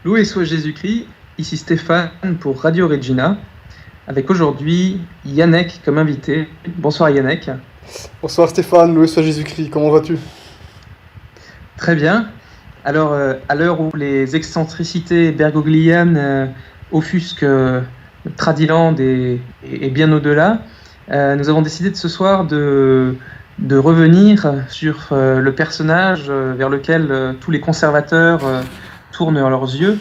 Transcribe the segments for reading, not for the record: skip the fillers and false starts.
Loué soit Jésus-Christ, ici Stéphane pour Radio Regina, avec aujourd'hui Yannick comme invité. Bonsoir Yannick. Bonsoir Stéphane, loué soit Jésus-Christ, comment vas-tu? Très bien. Alors, à l'heure où les excentricités bergoglianes offusquent Tradiland et bien au-delà, nous avons décidé de ce soir de revenir sur le personnage vers lequel tous les conservateurs tournent leurs yeux,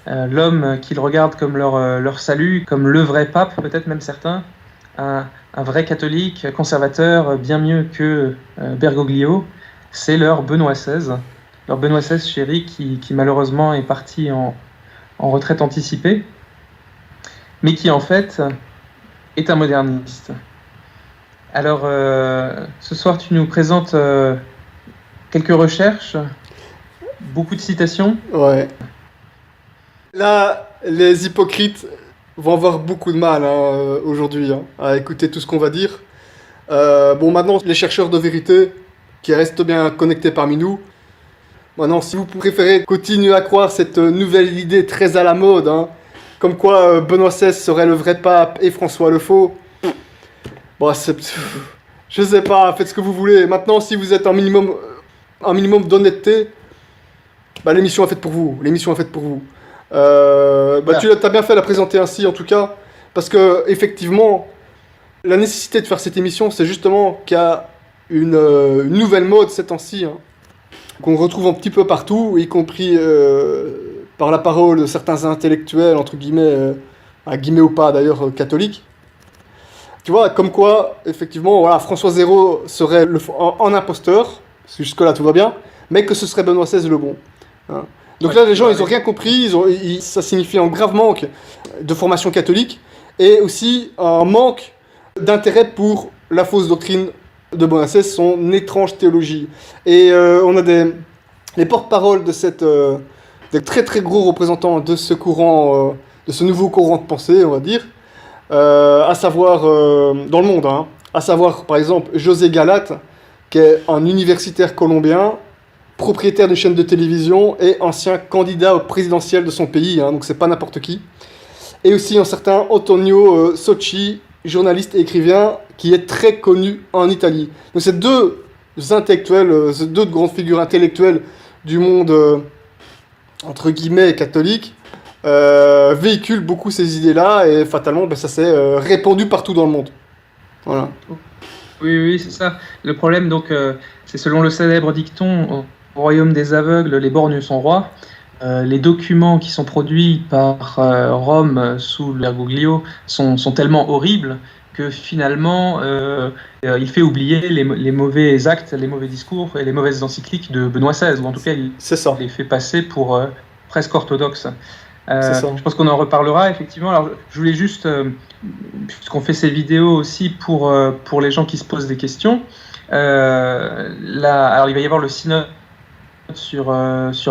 l'homme qu'ils regardent comme leur salut, comme le vrai pape, peut-être même certains, un vrai catholique conservateur, bien mieux que Bergoglio, c'est leur Benoît XVI. Leur Benoît XVI chéri qui malheureusement est parti en retraite anticipée, mais qui en fait est un moderniste. Alors, ce soir, tu nous présentes quelques recherches, beaucoup de citations. Ouais. Là, les hypocrites vont avoir beaucoup de mal aujourd'hui à écouter tout ce qu'on va dire. Bon, maintenant, les chercheurs de vérité qui restent bien connectés parmi nous, maintenant, si vous préférez continuer à croire cette nouvelle idée très à la mode, comme quoi Benoît XVI serait le vrai pape et François le faux, bon, je sais pas, faites ce que vous voulez. Maintenant, si vous êtes un minimum d'honnêteté, bah, l'émission est faite pour vous. Tu as bien fait de la présenter ainsi, en tout cas, parce que effectivement, la nécessité de faire cette émission, c'est justement qu'il y a une nouvelle mode ces temps-ci, qu'on retrouve un petit peu partout, y compris par la parole de certains intellectuels, entre guillemets, à guillemets ou pas d'ailleurs, catholiques. Tu vois, comme quoi, effectivement, voilà, François Zéro serait en imposteur, parce que jusque-là tout va bien, mais que ce serait Benoît XVI le bon. Donc là, les gens, ils n'ont rien compris, ça signifie un grave manque de formation catholique, et aussi un manque d'intérêt pour la fausse doctrine de Benoît XVI, son étrange théologie. Et on a les porte-paroles de des très très gros représentants de ce courant, de ce nouveau courant de pensée, on va dire, à savoir dans le monde, à savoir par exemple José Galate, qui est un universitaire colombien, propriétaire d'une chaîne de télévision et ancien candidat au présidentiel de son pays, donc c'est pas n'importe qui. Et aussi un certain Antonio Socci, journaliste et écrivain, qui est très connu en Italie. Donc ces deux intellectuels, ces deux grandes figures intellectuelles du monde, entre guillemets, catholique, véhiculent beaucoup ces idées-là, et fatalement, ça s'est répandu partout dans le monde. Voilà. Oui, c'est ça. Le problème, donc, c'est selon le célèbre dicton, au royaume des aveugles, les borgnes sont rois. Les documents qui sont produits par Rome sous Bergoglio sont tellement horribles que finalement, il fait oublier les mauvais actes, les mauvais discours et les mauvaises encycliques de Benoît XVI, ou en tout cas, il les fait passer pour presque orthodoxes. Je pense qu'on en reparlera, effectivement. Alors, je voulais juste, puisqu'on fait ces vidéos aussi pour les gens qui se posent des questions, alors il va y avoir le synode sur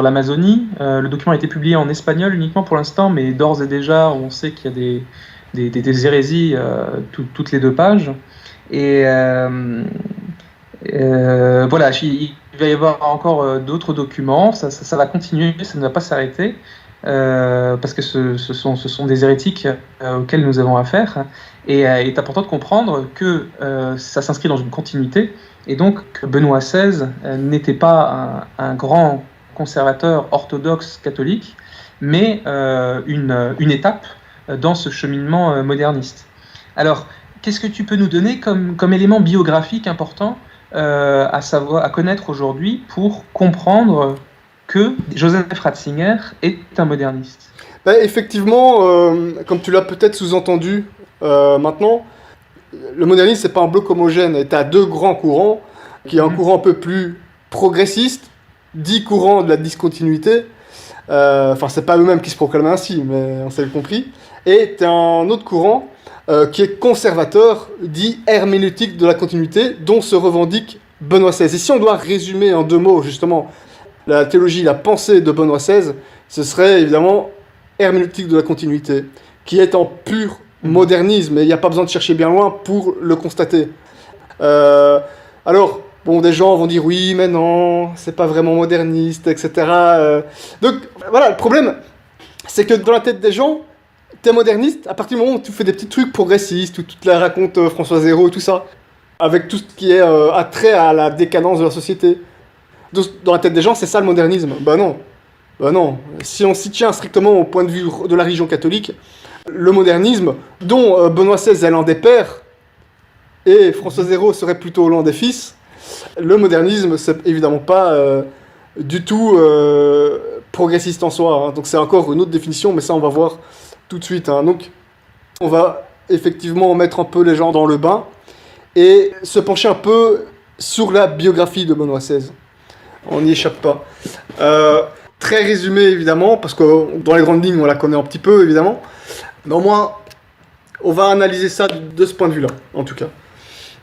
l'Amazonie. Le document a été publié en espagnol uniquement pour l'instant, mais d'ores et déjà, on sait qu'il y a des hérésies toutes les 2 pages. Et voilà, il va y avoir encore d'autres documents. Ça va continuer, ça ne va pas s'arrêter. Parce que ce sont des hérétiques auxquels nous avons affaire, et il est important de comprendre que ça s'inscrit dans une continuité, et donc que Benoît XVI n'était pas un grand conservateur orthodoxe catholique, mais une étape dans ce cheminement moderniste. Alors, qu'est-ce que tu peux nous donner comme élément biographique important à connaître aujourd'hui pour comprendre que Joseph Ratzinger est un moderniste? Effectivement, comme tu l'as peut-être sous-entendu maintenant, le modernisme, c'est pas un bloc homogène. Tu as 2 grands courants, qui est un courant un peu plus progressiste, dit courant de la discontinuité. Enfin, c'est pas eux-mêmes qui se proclament ainsi, mais on s'est compris. Et tu as un autre courant qui est conservateur, dit herméneutique de la continuité, dont se revendique Benoît XVI. Et si on doit résumer en 2 mots, justement, la théologie, la pensée de Benoît XVI, ce serait évidemment herméneutique de la continuité, qui est en pur modernisme, et il n'y a pas besoin de chercher bien loin pour le constater. Alors, bon, des gens vont dire oui, mais non, c'est pas vraiment moderniste, etc. Donc, voilà, le problème, c'est que dans la tête des gens, t'es moderniste à partir du moment où tu fais des petits trucs progressistes, où tu te la racontes François Zéro, tout ça, avec tout ce qui est attrait à la décadence de la société. Dans la tête des gens, c'est ça le modernisme. Bah non. Si on s'y tient strictement au point de vue de la religion catholique, le modernisme, dont Benoît XVI est l'un des pères, et François Zéro serait plutôt l'un des fils, le modernisme, c'est évidemment pas du tout progressiste en soi. Hein. Donc c'est encore une autre définition, mais ça on va voir tout de suite. Hein. Donc on va effectivement mettre un peu les gens dans le bain et se pencher un peu sur la biographie de Benoît XVI. On n'y échappe pas. Très résumé évidemment, parce que dans les grandes lignes on la connaît un petit peu évidemment, mais au moins on va analyser ça de ce point de vue-là, en tout cas.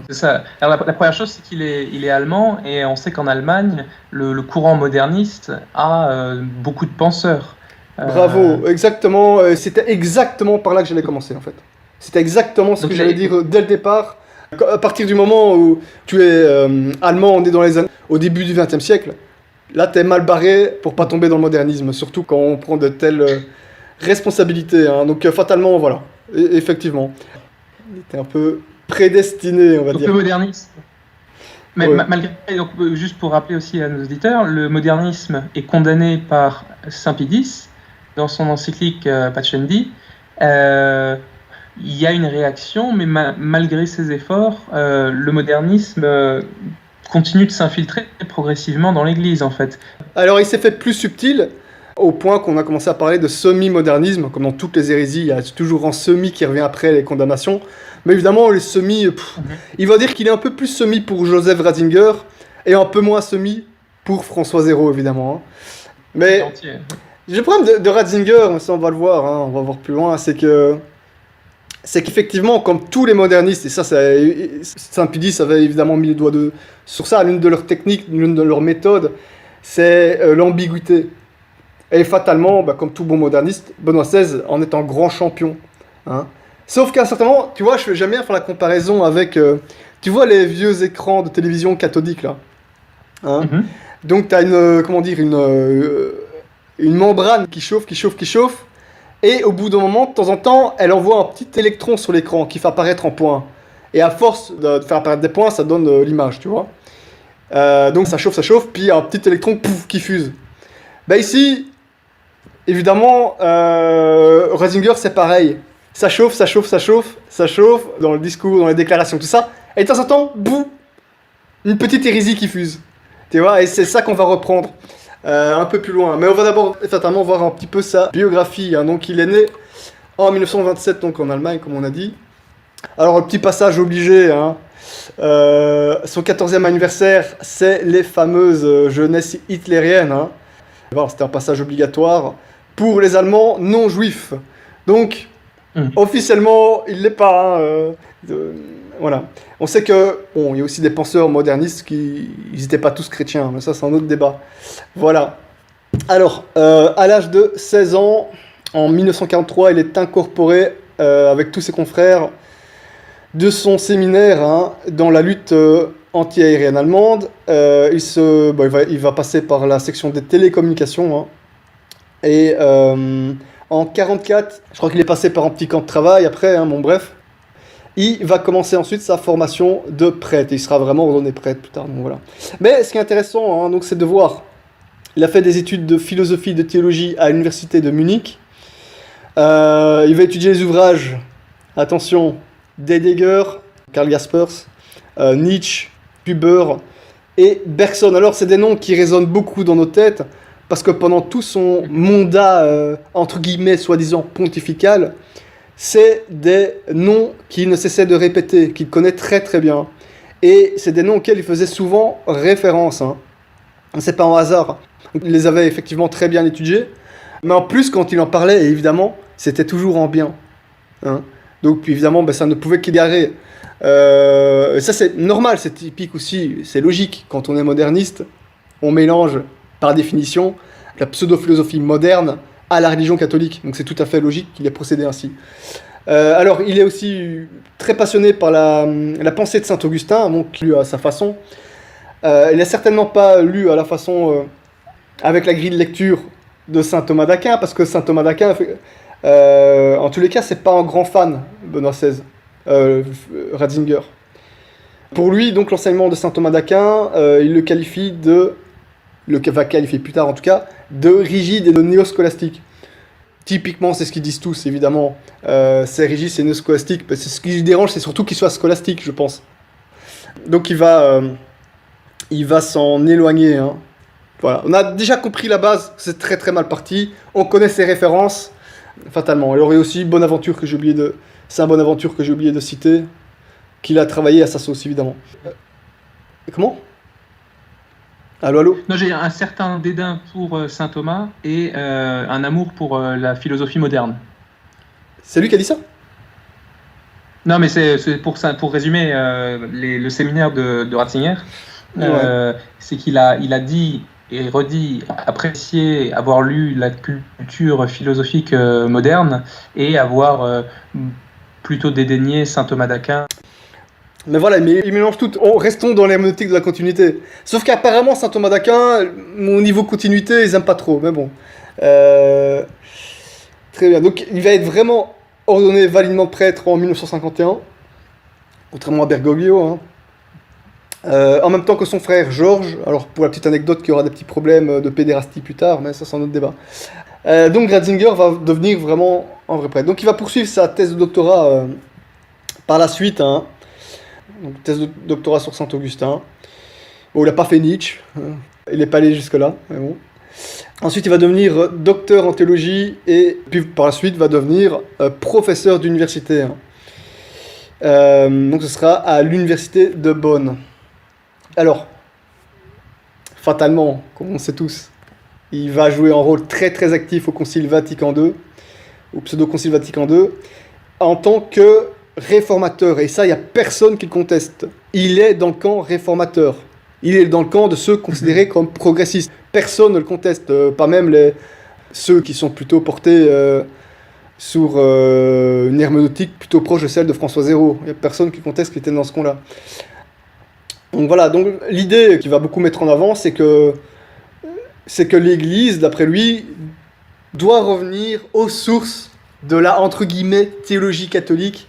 C'est ça. Alors la première chose, c'est qu'il est allemand, et on sait qu'en Allemagne, le courant moderniste a beaucoup de penseurs. Bravo, exactement. C'était exactement par là que j'allais commencer en fait. C'était exactement ce que j'allais dire dès le départ. À partir du moment où tu es allemand, on est dans les années, au début du XXe siècle, là t'es mal barré pour pas tomber dans le modernisme, surtout quand on prend de telles responsabilités. Hein. Donc fatalement, voilà, effectivement. Il était un peu prédestiné, on va dire. Le modernisme. Mais ouais. Malgré, donc, juste pour rappeler aussi à nos auditeurs, le modernisme est condamné par Saint Pie X dans son encyclique Pascendi. Il y a une réaction, mais malgré ses efforts, le modernisme continue de s'infiltrer progressivement dans l'Église, en fait. Alors, il s'est fait plus subtil, au point qu'on a commencé à parler de semi-modernisme, comme dans toutes les hérésies, il y a toujours un semi qui revient après les condamnations. Mais évidemment, le semi, il va dire qu'il est un peu plus semi pour Joseph Ratzinger, et un peu moins semi pour François Zéro, évidemment. Hein. Mais le problème de Ratzinger, ça on va le voir, hein, on va voir plus loin, c'est qu'effectivement, comme tous les modernistes, et ça, Saint Pie X avait évidemment mis le doigt sur ça, l'une de leurs techniques, l'une de leurs méthodes, c'est l'ambiguïté. Et fatalement, comme tout bon moderniste, Benoît XVI en est un grand champion. Hein. Sauf qu'à un certain moment, tu vois, j'aime bien faire la comparaison avec, tu vois les vieux écrans de télévision cathodique, là. Hein. Donc, tu as une membrane qui chauffe, et au bout d'un moment, de temps en temps, elle envoie un petit électron sur l'écran qui fait apparaître un point. Et à force de faire apparaître des points, ça donne l'image, tu vois. Donc ça chauffe, puis un petit électron qui fuse. Ici, évidemment, Ratzinger, c'est pareil. Ça chauffe dans le discours, dans les déclarations, tout ça. Et de temps en temps, une petite hérésie qui fuse. Tu vois, et c'est ça qu'on va reprendre. Un peu plus loin, mais on va d'abord fatalement voir un petit peu sa biographie. Hein. Donc il est né en 1927, donc en Allemagne, comme on a dit. Alors le petit passage obligé, hein. Son 14e anniversaire, c'est les fameuses jeunesses hitlériennes. Hein. Voilà, c'était un passage obligatoire pour les Allemands non juifs. Donc officiellement, il l'est pas. Hein, voilà. On sait que, il y a aussi des penseurs modernistes qui n'étaient pas tous chrétiens, mais ça c'est un autre débat. Voilà. Alors, à l'âge de 16 ans, en 1943, il est incorporé avec tous ses confrères de son séminaire hein, dans la lutte anti-aérienne allemande. Il va passer par la section des télécommunications. Hein, et en 1944, je crois qu'il est passé par un petit camp de travail après, hein, bref. Il va commencer ensuite sa formation de prêtre. Il sera vraiment ordonné prêtre plus tard. Donc voilà. Mais ce qui est intéressant, hein, donc, c'est de voir. Il a fait des études de philosophie, de théologie à l'université de Munich. Il va étudier les ouvrages, attention, d'Heidegger, Karl Jaspers, Nietzsche, Buber et Bergson. Alors c'est des noms qui résonnent beaucoup dans nos têtes parce que pendant tout son mandat, entre guillemets, soi-disant pontifical, c'est des noms qu'il ne cessait de répéter, qu'il connaît très très bien. Et c'est des noms auxquels il faisait souvent référence. Hein. C'est pas un hasard. Il les avait effectivement très bien étudiés. Mais en plus, quand il en parlait, évidemment, c'était toujours en bien. Hein. Donc évidemment, ça ne pouvait qu'égarer. Ça c'est normal, c'est typique aussi, c'est logique. Quand on est moderniste, on mélange par définition la pseudo-philosophie moderne à la religion catholique. Donc c'est tout à fait logique qu'il ait procédé ainsi. Alors il est aussi très passionné par la pensée de Saint-Augustin, donc lu à sa façon. Il n'a certainement pas lu à la façon avec la grille de lecture de saint Thomas d'Aquin, parce que saint Thomas d'Aquin, en tous les cas, c'est pas un grand fan, Benoît XVI, Ratzinger. Pour lui, donc, l'enseignement de saint Thomas d'Aquin, il va qualifier plus tard en tout cas, de rigide et de néoscolastique. Typiquement, c'est ce qu'ils disent tous, évidemment. C'est rigide, c'est néoscolastique. C'est ce qui lui dérange, c'est surtout qu'il soit scolastique, je pense. Donc il va s'en éloigner. Hein. Voilà. On a déjà compris la base, c'est très très mal parti. On connaît ses références, fatalement. Il y aurait aussi Bonaventure que j'ai oublié de... Saint Bonaventure que j'ai oublié de citer, qu'il a travaillé à sa sauce, évidemment. Comment ? Allô ? Non, j'ai un certain dédain pour saint Thomas et un amour pour la philosophie moderne. C'est lui qui a dit ça ? Non, mais c'est pour résumer le séminaire de Ratzinger. C'est qu'il a dit et redit apprécier avoir lu la culture philosophique moderne et avoir plutôt dédaigné saint Thomas d'Aquin. Mais voilà, mais il mélange tout. Restons dans l'herméneutique de la continuité. Sauf qu'apparemment, saint Thomas d'Aquin, au niveau continuité, ils aiment pas trop. Mais bon. Très bien. Donc, il va être vraiment ordonné validement prêtre en 1951. Contrairement à Bergoglio. Hein. En même temps que son frère Georges. Alors, pour la petite anecdote, qu'il y aura des petits problèmes de pédérastie plus tard, mais ça, c'est un autre débat. Donc, Ratzinger va devenir vraiment un vrai prêtre. Donc, il va poursuivre sa thèse de doctorat par la suite. Hein. Donc, thèse de doctorat sur Saint-Augustin. Bon, il n'a pas fait Nietzsche, hein. Il n'est pas allé jusque-là, mais bon. Ensuite, il va devenir docteur en théologie et puis par la suite va devenir professeur d'université. Hein. Donc, ce sera à l'université de Bonn. Alors, fatalement, comme on sait tous, il va jouer un rôle très très actif au Concile Vatican II, au pseudo-Concile Vatican II, en tant que réformateur, et ça, il n'y a personne qui le conteste. Il est dans le camp réformateur. Il est dans le camp de ceux considérés comme progressistes. Personne ne le conteste, pas même ceux qui sont plutôt portés sur une herméneutique plutôt proche de celle de François Zéro. Il n'y a personne qui conteste qu'il était dans ce camp-là. Donc voilà, donc l'idée qu'il va beaucoup mettre en avant, c'est que l'Église, d'après lui, doit revenir aux sources de la, entre guillemets, théologie catholique,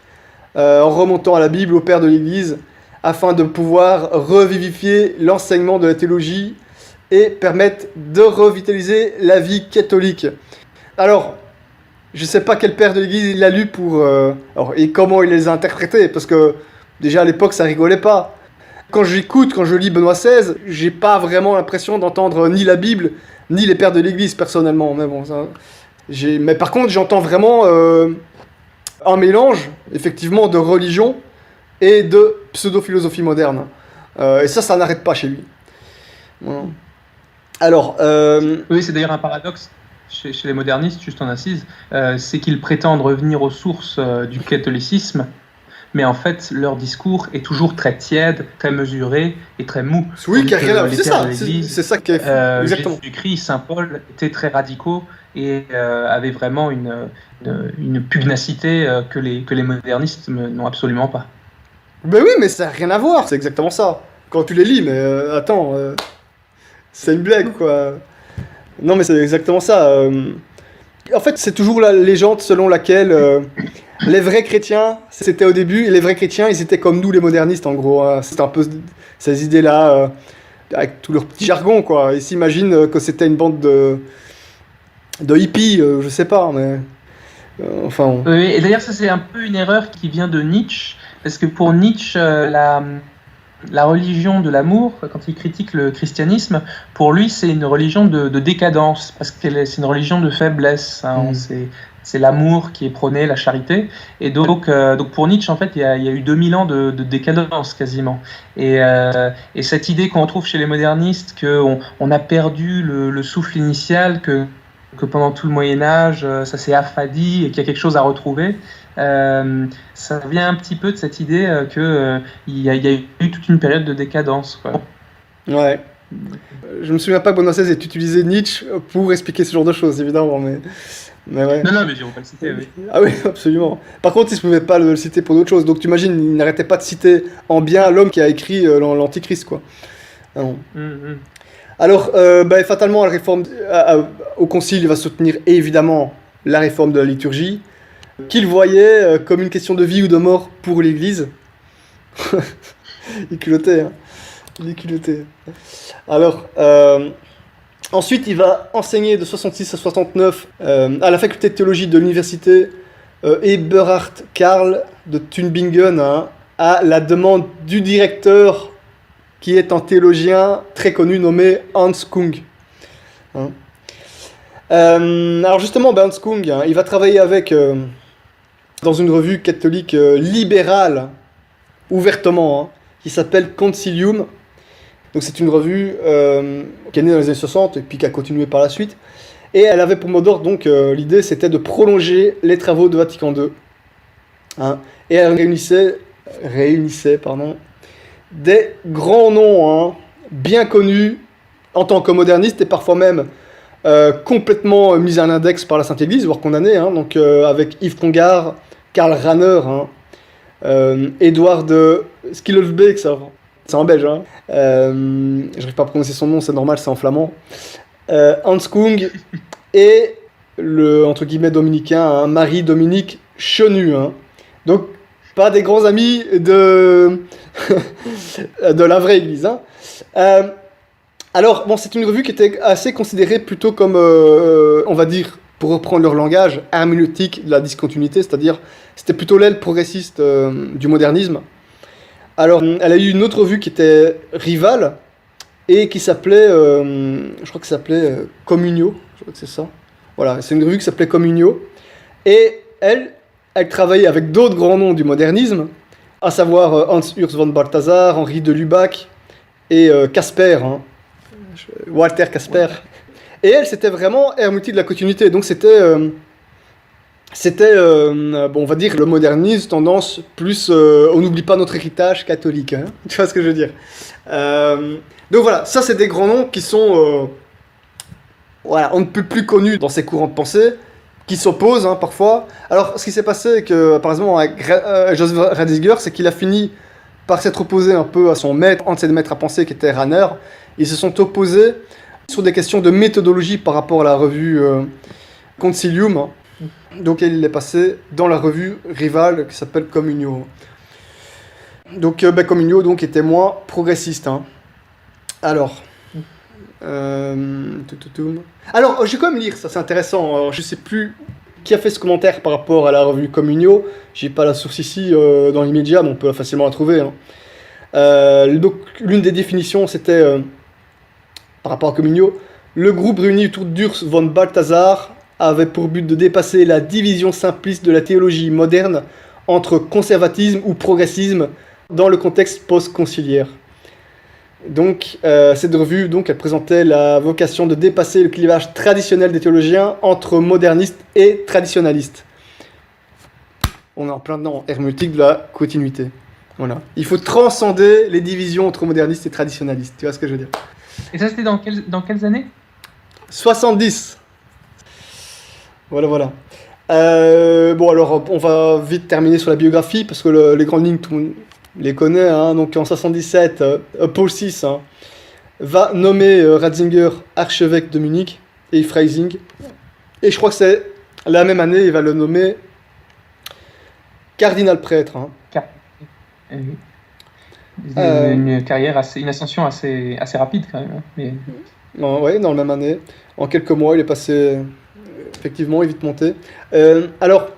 en remontant à la Bible, au Père de l'Église, afin de pouvoir revivifier l'enseignement de la théologie et permettre de revitaliser la vie catholique. Alors, je ne sais pas quel Père de l'Église il a lu et comment il les a interprétés, parce que déjà à l'époque ça rigolait pas. Quand je lis Benoît XVI, j'ai pas vraiment l'impression d'entendre ni la Bible, ni les Pères de l'Église personnellement. Mais bon, mais par contre j'entends vraiment un mélange, effectivement, de religion et de pseudo-philosophie moderne. Et ça n'arrête pas chez lui. Voilà. Alors... Oui, c'est d'ailleurs un paradoxe chez les modernistes, juste en assise, c'est qu'ils prétendent revenir aux sources du catholicisme, mais en fait, leur discours est toujours très tiède, très mesuré et très mou. Oui, carrément, c'est ça. C'est ça qui est exactement. Jésus-Christ, Saint Paul étaient très radicaux et avaient vraiment une pugnacité que les modernistes n'ont absolument pas. Ben oui, mais ça n'a rien à voir, c'est exactement ça. Quand tu les lis, mais attends, c'est une blague, quoi. Non, mais c'est exactement ça. En fait, c'est toujours la légende selon laquelle les vrais chrétiens, c'était au début, et les vrais chrétiens, ils étaient comme nous, les modernistes, en gros. Hein. C'était un peu ces idées-là, avec tout leur petit jargon, quoi. Ils s'imaginent que c'était une bande de hippies, je sais pas, mais... enfin... Oui, et d'ailleurs, ça, c'est un peu une erreur qui vient de Nietzsche, parce que pour Nietzsche, la religion de l'amour, quand il critique le christianisme, pour lui, c'est une religion de décadence, parce que c'est une religion de faiblesse. Hein, c'est l'amour qui est prôné, la charité. Et donc pour Nietzsche, en fait, il y a eu 2000 ans de décadence, quasiment. Et cette idée qu'on retrouve chez les modernistes, qu'on a perdu le souffle initial, que pendant tout le Moyen-Âge, ça s'est affadi et qu'il y a quelque chose à retrouver, ça vient un petit peu de cette idée qu'il y a eu toute une période de décadence, quoi. Ouais. Je me souviens pas que Benoît XVI ait utilisé Nietzsche pour expliquer ce genre de choses, évidemment, mais ouais. Non, mais je ne vais pas le citer, oui. Ah oui, absolument. Par contre, il ne pouvait pas le citer pour d'autres choses, donc tu imagines, il n'arrêtait pas de citer en bien l'homme qui a écrit l'Antichrist, quoi. Alors, fatalement, à la réforme, au concile, il va soutenir évidemment la réforme de la liturgie, qu'il voyait comme une question de vie ou de mort pour l'Église. Il est culotté, hein. Il est culotté. Alors, ensuite, il va enseigner de 66 à 69 à la faculté de théologie de l'université Eberhard Karl de Tübingen, hein, à la demande du directeur qui est un théologien très connu nommé Hans Kung. Hein. Alors justement, Hans Kung, hein, il va travailler avec, dans une revue catholique libérale, ouvertement, hein, qui s'appelle Concilium. Donc c'est une revue qui est née dans les années 60 et puis qui a continué par la suite. Et elle avait pour mot d'ordre, donc l'idée c'était de prolonger les travaux de Vatican II. Hein, et elle réunissait des grands noms, hein, bien connus en tant que modernistes et parfois même complètement mis à l'index par la Sainte Église, voire condamnés, hein, donc avec Yves Congar, Karl Rahner, hein, Edouard Schillerbeek, c'est en belge, hein, j'arrive pas à prononcer son nom, c'est normal, c'est en flamand, Hans Kung et le, entre guillemets, dominicain, hein, Marie-Dominique Chenu, hein. Donc pas des grands amis de la vraie Église, hein. Alors, bon, c'est une revue qui était assez considérée plutôt comme, on va dire, pour reprendre leur langage, herméneutique de la discontinuité, c'est-à-dire, c'était plutôt l'aile progressiste du modernisme. Alors, elle a eu une autre revue qui était rivale, et qui s'appelait, je crois que ça s'appelait Communio, je crois que c'est ça. Voilà, c'est une revue qui s'appelait Communio, et elle travaillait avec d'autres grands noms du modernisme, à savoir Hans Urs von Balthasar, Henri de Lubac, et Casper, hein. Walter Casper. Et elle, c'était vraiment herméneutique de la continuité. Donc c'était, bon, on va dire, le modernisme, tendance plus, on n'oublie pas notre héritage catholique. Hein. Tu vois ce que je veux dire. Donc voilà, ça c'est des grands noms qui sont, voilà, on ne peut plus connus dans ces courants de pensée, qui s'opposent, hein, parfois. Alors, ce qui s'est passé, que, par exemple, avec Joseph Ratzinger, c'est qu'il a fini par s'être opposé un peu à son maître, un de ses maîtres à penser, qui était Rahner. Ils se sont opposés sur des questions de méthodologie par rapport à la revue Concilium. Donc il est passé dans la revue rivale qui s'appelle Communio. Donc Communio donc, était moins progressiste. Hein. Alors, alors, je vais quand même lire, ça c'est intéressant. Alors, je sais plus qui a fait ce commentaire par rapport à la revue Communio. J'ai pas la source ici dans l'immédiat, mais on peut facilement la trouver. Hein. Donc, l'une des définitions, c'était, par rapport à Communio, le groupe réuni autour d'Urs von Balthasar avait pour but de dépasser la division simpliste de la théologie moderne entre conservatisme ou progressisme dans le contexte post-conciliaire. Donc, cette revue, donc, elle présentait la vocation de dépasser le clivage traditionnel des théologiens entre modernistes et traditionnalistes. On est en plein dedans, herméneutique de la continuité. Voilà. Il faut transcender les divisions entre modernistes et traditionnalistes. Tu vois ce que je veux dire? Et ça, c'était dans quelles années? 70. Voilà. Bon, alors, on va vite terminer sur la biographie, parce que les grandes lignes, tout le monde les connaît. Hein. Donc, en 77, Paul VI, hein, va nommer Ratzinger archevêque de Munich et Freising. Et je crois que c'est la même année, il va le nommer cardinal prêtre. Hein. Une carrière une ascension assez rapide quand même. Hein. Mais... Oui, dans la même année. En quelques mois, il est passé, effectivement, il est vite monté. Alors,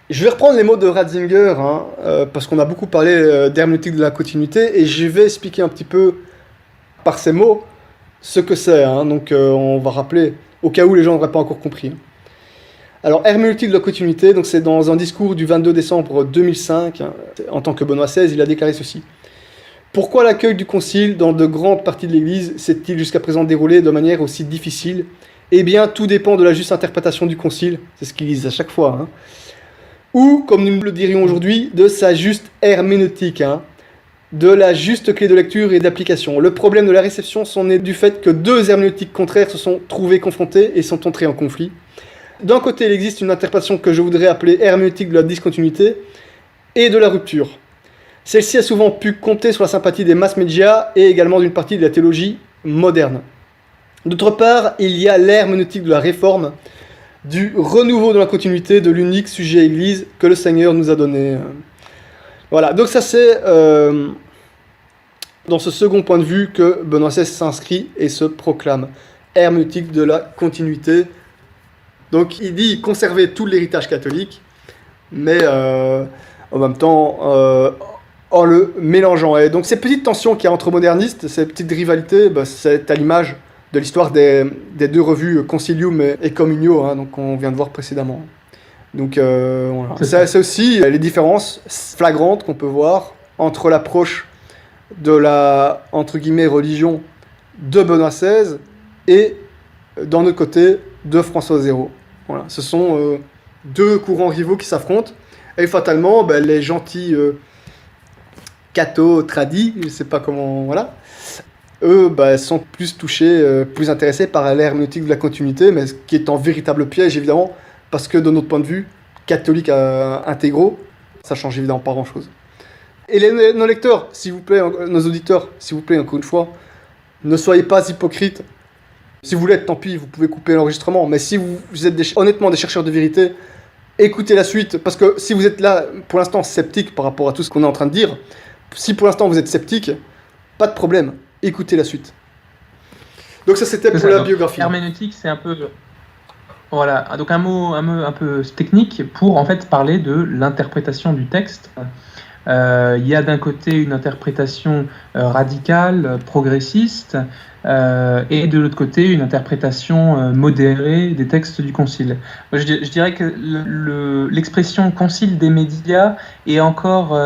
je vais reprendre les mots de Ratzinger, hein, parce qu'on a beaucoup parlé d'herméneutique de la continuité, et je vais expliquer un petit peu, par ces mots, ce que c'est. Hein. Donc, on va rappeler, au cas où les gens n'auraient pas encore compris. Hein. Alors, herméneutique de la continuité, donc c'est dans un discours du 22 décembre 2005, hein, en tant que Benoît XVI, il a déclaré ceci. Pourquoi l'accueil du concile dans de grandes parties de l'Église s'est-il jusqu'à présent déroulé de manière aussi difficile? Eh bien, tout dépend de la juste interprétation du concile, c'est ce qu'ils disent à chaque fois, hein. Ou, comme nous le dirions aujourd'hui, de sa juste herméneutique, hein, de la juste clé de lecture et d'application. Le problème de la réception sont nés du fait que deux herméneutiques contraires se sont trouvées confrontées et sont entrées en conflit. D'un côté, il existe une interprétation que je voudrais appeler herméneutique de la discontinuité et de la rupture. Celle-ci a souvent pu compter sur la sympathie des mass médias et également d'une partie de la théologie moderne. D'autre part, il y a l'herméneutique de la réforme, du renouveau de la continuité de l'unique sujet Église que le Seigneur nous a donné. Voilà, donc ça c'est dans ce second point de vue que Benoît XVI s'inscrit et se proclame. Herméneutique de la continuité. Donc il dit conserver tout l'héritage catholique, mais en même temps en le mélangeant. Et donc ces petites tensions qu'il y a entre modernistes, ces petites rivalités, c'est à l'image de l'histoire des deux revues Concilium et Communio, hein, donc on vient de voir précédemment. Donc voilà. C'est aussi les différences flagrantes qu'on peut voir entre l'approche de la, entre guillemets, religion de Benoît XVI et d'un autre côté de François Zéro. Voilà. Ce sont deux courants rivaux qui s'affrontent et fatalement les gentils cathos tradis, je sais pas comment, voilà, eux sont plus touchés, plus intéressés par l'herméneutique de la continuité, mais ce qui est un véritable piège évidemment, parce que de notre point de vue, catholique intégraux, ça change évidemment pas grand-chose. Et nos lecteurs, s'il vous plaît, nos auditeurs, s'il vous plaît, encore une fois, ne soyez pas hypocrites. Si vous l'êtes, tant pis, vous pouvez couper l'enregistrement, mais si vous êtes honnêtement des chercheurs de vérité, écoutez la suite, parce que si vous êtes là, pour l'instant, sceptique par rapport à tout ce qu'on est en train de dire, si pour l'instant vous êtes sceptique, pas de problème, écoutez la suite. Donc ça c'était pour la biographie. Herméneutique, c'est un peu... Voilà, donc un mot un peu technique pour en fait parler de l'interprétation du texte. Il y a d'un côté une interprétation radicale, progressiste, et de l'autre côté une interprétation modérée des textes du Concile. Je dirais que l'expression Concile des médias est encore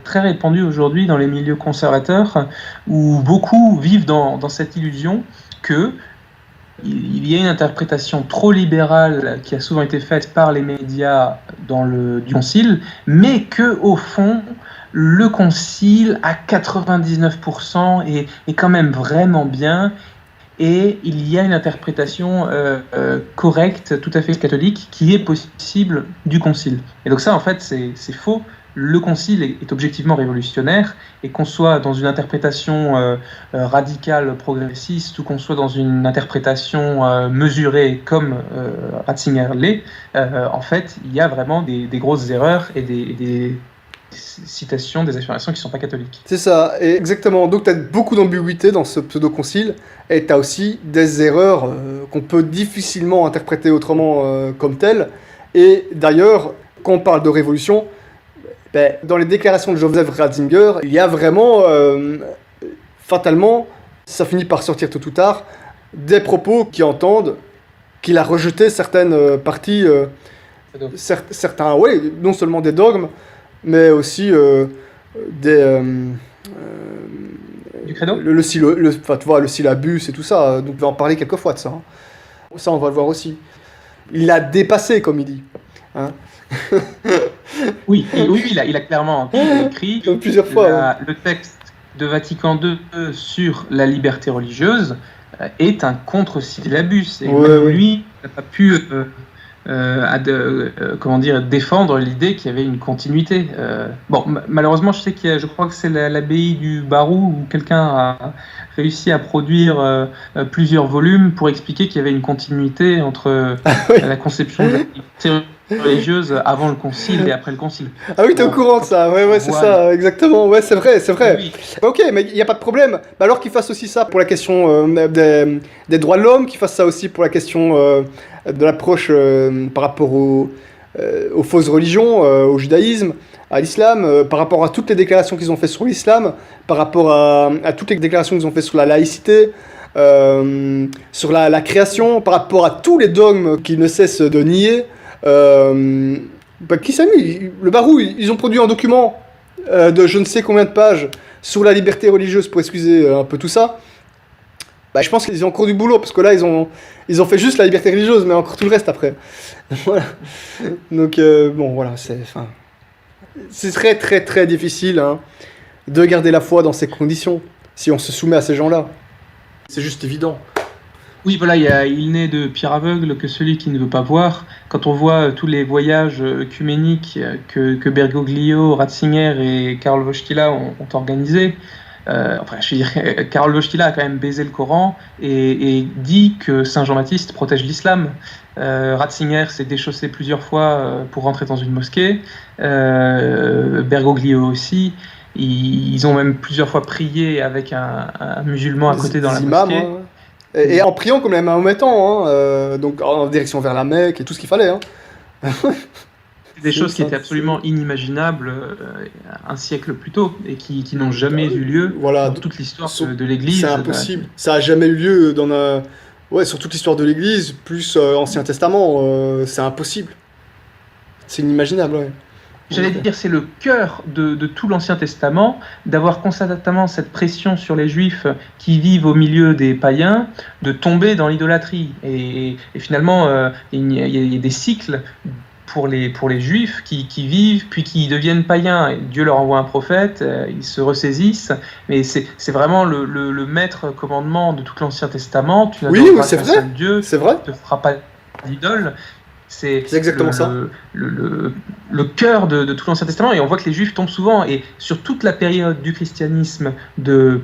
très répandue aujourd'hui dans les milieux conservateurs, où beaucoup vivent dans cette illusion que il y a une interprétation trop libérale qui a souvent été faite par les médias du Concile, mais que au fond, le Concile à 99% est quand même vraiment bien, et il y a une interprétation correcte, tout à fait catholique, qui est possible du Concile. Et donc ça, en fait, c'est faux. Le Concile est objectivement révolutionnaire, et qu'on soit dans une interprétation radicale, progressiste, ou qu'on soit dans une interprétation mesurée comme Ratzinger l'est, en fait, il y a vraiment des grosses erreurs et des citations, des affirmations qui ne sont pas catholiques. C'est ça, et exactement. Donc tu as beaucoup d'ambiguïté dans ce pseudo-concile, et tu as aussi des erreurs qu'on peut difficilement interpréter autrement comme telles. Et d'ailleurs, quand on parle de révolution, dans les déclarations de Joseph Ratzinger, il y a vraiment, fatalement, ça finit par sortir tôt ou tard, des propos qui entendent qu'il a rejeté certaines parties, certains, oui, non seulement des dogmes, mais aussi du credo, tu vois, le syllabus et tout ça, donc on va en parler quelques fois de ça. Hein. Ça, on va le voir aussi. Il l'a dépassé, comme il dit. Hein. Oui, il a clairement écrit plusieurs fois, le texte de Vatican II sur la liberté religieuse est un contre-syllabus. Et lui n'a pas pu défendre l'idée qu'il y avait une continuité. Malheureusement, je crois que c'est l'abbaye du Barou où quelqu'un a réussi à produire plusieurs volumes pour expliquer qu'il y avait une continuité entre la conception de la liberté religieuse avant le concile et après le concile. Ah oui, t'es au courant de ça, ouais, c'est ça, exactement, ouais, c'est vrai. Oui. Ok, mais il n'y a pas de problème. Alors qu'il fasse aussi ça pour la question des droits de l'homme, qu'il fasse ça aussi pour la question de l'approche par rapport aux fausses religions, au judaïsme, à l'islam, par rapport à toutes les déclarations qu'ils ont faites sur l'islam, par rapport à toutes les déclarations qu'ils ont faites sur la laïcité, sur la création, par rapport à tous les dogmes qu'ils ne cessent de nier. Qui s'amuse. Le Barou, ils ont produit un document de je ne sais combien de pages sur la liberté religieuse pour excuser un peu tout ça. Je pense qu'ils ont encore du boulot parce que là ils ont fait juste la liberté religieuse, mais encore tout le reste après. Voilà. Donc voilà, c'est très très très difficile de garder la foi dans ces conditions si on se soumet à ces gens-là. C'est juste évident. Oui, voilà, il n'est de pire aveugle que celui qui ne veut pas voir. Quand on voit tous les voyages œcuméniques que Bergoglio, Ratzinger et Karl Wojtyla ont organisés, enfin, je veux dire, Karol Wojtyla a quand même baisé le Coran et dit que Saint Jean-Baptiste protège l'islam. Ratzinger s'est déchaussé plusieurs fois pour rentrer dans une mosquée. Bergoglio aussi. Ils ont même plusieurs fois prié avec un musulman à côté dans la imams, mosquée. Hein. Et en priant comme les Mahométans, hein, donc en direction vers la Mecque et tout ce qu'il fallait. Hein. Des choses qui étaient absolument inimaginables un siècle plus tôt et qui n'ont jamais eu lieu dans toute l'histoire de l'Église. C'est impossible. Ça n'a jamais eu lieu sur toute l'histoire de l'Église, plus Ancien Testament. C'est impossible. C'est inimaginable. Ouais. J'allais dire, c'est le cœur de tout l'Ancien Testament, d'avoir constamment cette pression sur les Juifs qui vivent au milieu des païens, de tomber dans l'idolâtrie. Et finalement, il y a des cycles pour les Juifs qui vivent, puis qui deviennent païens. Et Dieu leur envoie un prophète, ils se ressaisissent. Mais c'est vraiment le maître commandement de tout l'Ancien Testament. Tu n'adoreras qu'un seul Dieu, tu ne te feras pas d'idole. C'est exactement ça. Le cœur de tout l'Ancien Testament, et on voit que les Juifs tombent souvent, et sur toute la période du christianisme de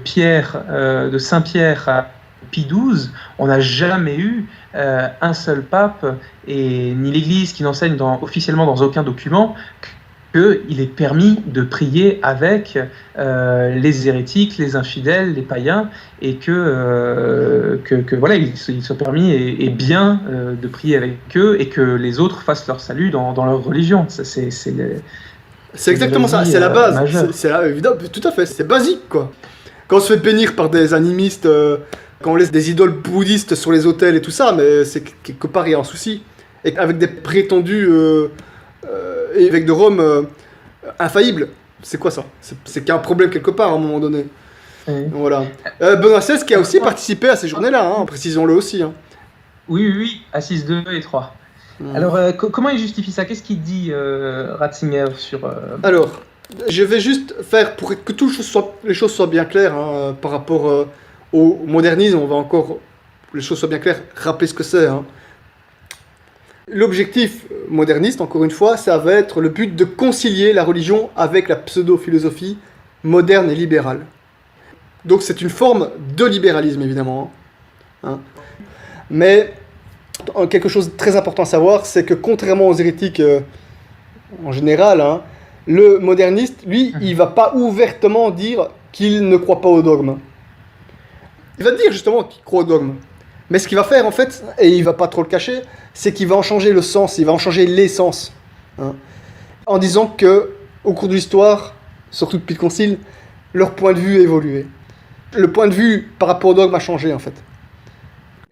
Saint Pierre à Pie XII, on n'a jamais eu un seul pape, et ni l'Église qui n'enseigne officiellement dans aucun document qu'il est permis de prier avec les hérétiques, les infidèles, les païens, et que voilà, il soit permis et bien de prier avec eux, et que les autres fassent leur salut dans leur religion. C'est exactement ça, c'est la base. C'est évident, tout à fait, c'est basique, quoi. Quand on se fait bénir par des animistes, quand on laisse des idoles bouddhistes sur les autels et tout ça, mais c'est quelque part il y a un souci. Et avec des prétendus évêques de Rome infaillibles, c'est quoi ça? C'est qu'il y a un problème quelque part à un moment donné. Voilà. Benoît XVI qui a aussi participé à ces journées-là, hein, précisons-le aussi. Hein. Oui, Assises 2 et 3. Alors, comment il justifie ça? Qu'est-ce qu'il dit, Ratzinger, sur... Alors, je vais juste faire, pour que les choses soient bien claires, hein, par rapport au modernisme, on va encore, les choses soient bien claires, rappeler ce que c'est. Hein. L'objectif moderniste, encore une fois, ça va être le but de concilier la religion avec la pseudo-philosophie moderne et libérale. Donc c'est une forme de libéralisme, évidemment. Hein. Mais quelque chose de très important à savoir, c'est que contrairement aux hérétiques en général, hein, le moderniste, lui, il va pas ouvertement dire qu'il ne croit pas au dogme. Il va dire justement qu'il croit au dogme. Mais ce qu'il va faire, en fait, et il va pas trop le cacher, c'est qu'il va en changer le sens, il va en changer l'essence. Hein, en disant que, au cours de l'histoire, surtout depuis le Concile, leur point de vue a évolué. Le point de vue par rapport au dogme a changé, en fait.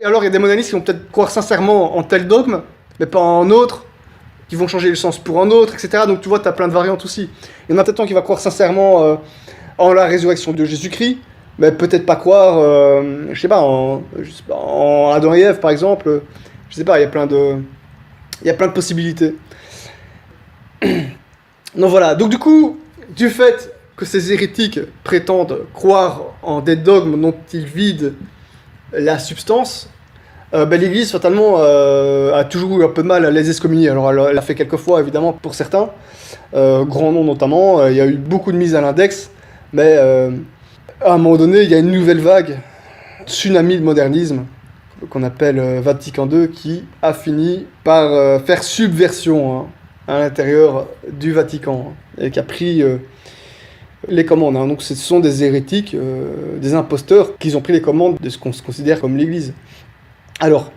Et alors, il y a des modernistes qui vont peut-être croire sincèrement en tel dogme, mais pas en autre, qui vont changer le sens pour un autre, etc. Donc, tu vois, tu as plein de variantes aussi. Il y en a peut-être un qui va croire sincèrement en la résurrection de Jésus-Christ, mais peut-être pas croire, je sais pas, en Adam et Ève, par exemple. Je sais pas, il y a plein de possibilités. Donc voilà, donc du coup, du fait que ces hérétiques prétendent croire en des dogmes dont ils vident la substance, l'Église, fatalement, a toujours eu un peu de mal à les excommunier. Alors, elle l'a fait quelques fois, évidemment, pour certains, grands noms notamment. Il y a eu beaucoup de mises à l'index, mais à un moment donné, il y a une nouvelle vague, tsunami de modernisme, qu'on appelle Vatican II, qui a fini par faire subversion hein, à l'intérieur du Vatican, et qui a pris les commandes. Hein. Donc ce sont des hérétiques, des imposteurs, qui ont pris les commandes de ce qu'on se considère comme l'Église. Alors,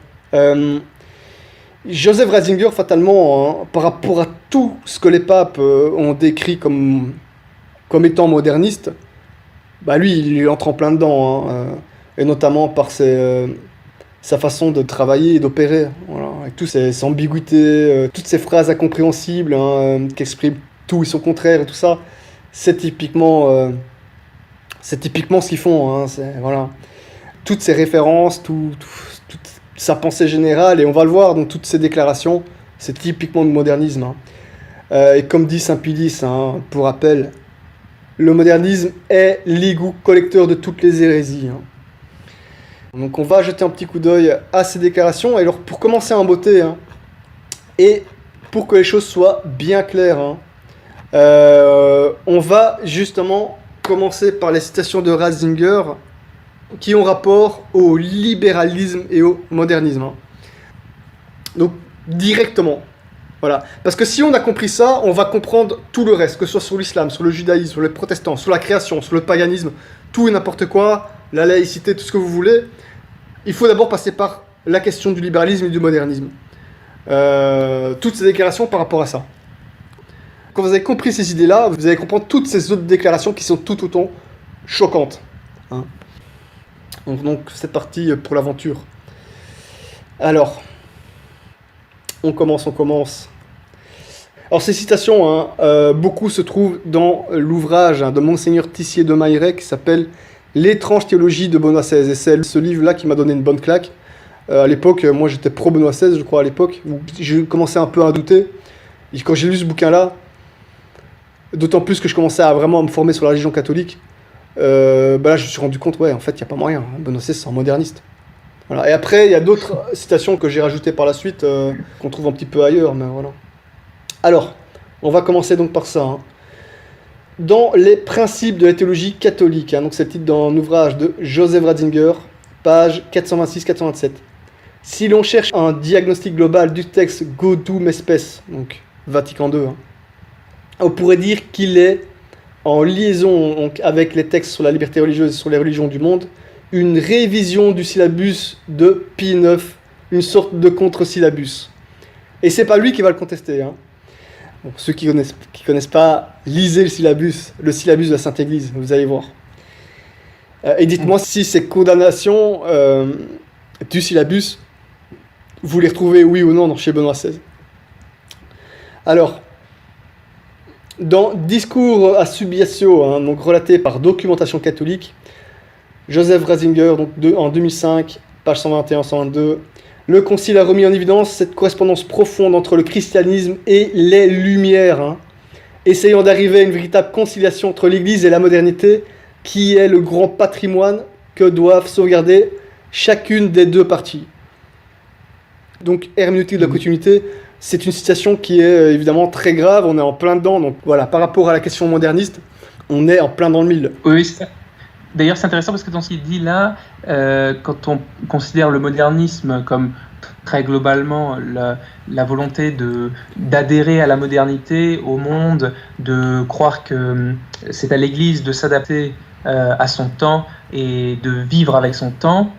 Joseph Ratzinger, fatalement, hein, par rapport à tout ce que les papes ont décrit comme étant moderniste, bah lui, il entre en plein dedans, hein, et notamment par sa façon de travailler et d'opérer, voilà, avec toutes ces ambiguïtés, toutes ces phrases incompréhensibles hein, qui expriment tout et son contraire et tout ça. C'est typiquement ce qu'ils font. Hein, voilà. Toutes ces références, toute sa pensée générale, et on va le voir dans toutes ces déclarations, c'est typiquement le modernisme. Hein. Et comme dit Saint-Pilice, hein, pour rappel, le modernisme est l'égout collecteur de toutes les hérésies. Hein. Donc on va jeter un petit coup d'œil à ces déclarations. Et alors pour commencer en beauté, hein, et pour que les choses soient bien claires, hein, on va justement commencer par les citations de Ratzinger qui ont rapport au libéralisme et au modernisme. Donc, directement. Voilà. Parce que si on a compris ça, on va comprendre tout le reste, que ce soit sur l'islam, sur le judaïsme, sur les protestants, sur la création, sur le paganisme, tout et n'importe quoi, la laïcité, tout ce que vous voulez. Il faut d'abord passer par la question du libéralisme et du modernisme. Toutes ces déclarations par rapport à ça. Quand vous avez compris ces idées-là, vous allez comprendre toutes ces autres déclarations qui sont tout autant choquantes. Hein. Donc c'est parti pour l'aventure. Alors, on commence. Alors ces citations, beaucoup se trouvent dans l'ouvrage de Monseigneur Tissier de Mailleret qui s'appelle « L'étrange théologie de Benoît XVI ». Et c'est ce livre-là qui m'a donné une bonne claque. À l'époque, moi j'étais pro Benoît XVI, je crois à l'époque, où j'ai commencé un peu à douter. Et quand j'ai lu ce bouquin-là, d'autant plus que je commençais à vraiment me former sur la religion catholique, là je me suis rendu compte, ouais, en fait, il n'y a pas moyen. Benoît XVI, c'est un moderniste. Voilà. Et après, il y a d'autres citations que j'ai rajoutées par la suite, qu'on trouve un petit peu ailleurs, mais voilà. Alors, on va commencer donc par ça. Hein. Dans les principes de la théologie catholique, donc c'est le titre d'un ouvrage de Joseph Ratzinger, page 426-427. Si l'on cherche un diagnostic global du texte Gaudium et Spes, donc Vatican II, on pourrait dire qu'il est en liaison donc, avec les textes sur la liberté religieuse et sur les religions du monde, une révision du syllabus de Pie IX, une sorte de contre-syllabus. Et c'est pas lui qui va le contester. Hein. Bon, ceux qui connaissent pas, lisez le syllabus de la Sainte Église, vous allez voir. Et dites-moi si ces condamnations du syllabus, vous les retrouvez oui ou non chez Benoît XVI. Alors, dans Discours à Subiatio, donc relaté par Documentation catholique, Joseph Ratzinger, donc en 2005, page 121-122, le Concile a remis en évidence cette correspondance profonde entre le christianisme et les Lumières, essayant d'arriver à une véritable conciliation entre l'Église et la modernité, qui est le grand patrimoine que doivent sauvegarder chacune des deux parties. Donc, herméneutique de la continuité, c'est une citation qui est évidemment très grave, on est en plein dedans, donc voilà, par rapport à la question moderniste, on est en plein dans le mille. Oui, c'est ça. D'ailleurs, c'est intéressant parce que dans ce qu'il dit là, quand on considère le modernisme comme très globalement la volonté d'adhérer à la modernité, au monde, de croire que c'est à l'Église de s'adapter à son temps et de vivre avec son temps,